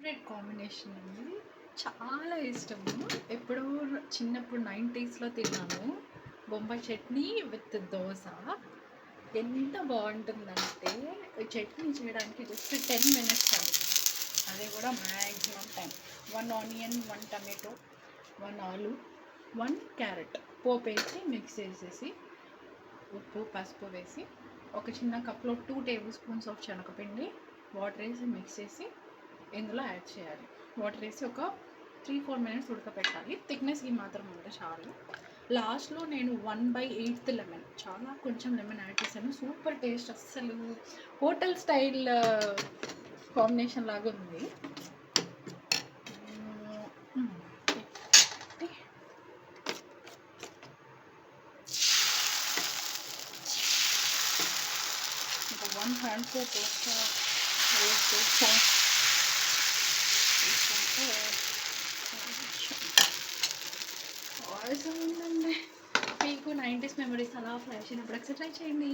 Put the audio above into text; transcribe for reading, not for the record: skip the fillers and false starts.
Favourite combination అండి. చాలా ఇష్టము. ఎప్పుడో చిన్నప్పుడు 90స్‌లో తిన్నాను. బొంబాయి చట్నీ విత్ దోస. ఎంత బావుంటుందంటే చట్నీ చేయడానికి జస్ట్ 10 మినిట్స్ చాలు. అది కూడా మ్యాక్సిమం టైం. 1 ఆనియన్, 1 టమాటో, 1 ఆలు, 1 క్యారెట్ పోపేసి మిక్స్ చేసేసి ఉప్పు, పసుపు వేసి ఒక చిన్న కప్‌లో 2 టేబుల్ స్పూన్స్ ఆఫ్ శనగపిండి, వాటర్ వేసి మిక్స్ చేసి ఇందులో యాడ్ చేయాలి. వాటర్ వేసి ఒక 3-4 మినిట్స్ ఉడకపెట్టాలి. థిక్నెస్ ఈ మాత్రం ఉంటే చాలు. లాస్ట్లో నేను 1/8 లెమన్, చాలా కొంచెం లెమన్ యాడ్ చేశాను. సూపర్ టేస్ట్, అస్సలు హోటల్ స్టైల్ కాంబినేషన్ లాగా ఉంది. ఇంకా 1 హ్యాండ్తో దోస వేసుకుంటే అవసరం ఉందండి. మీకు 90s మెమరీస్ అలా ఫ్లాష్ అయినప్పుడు ఒకసారి ట్రై చేయండి.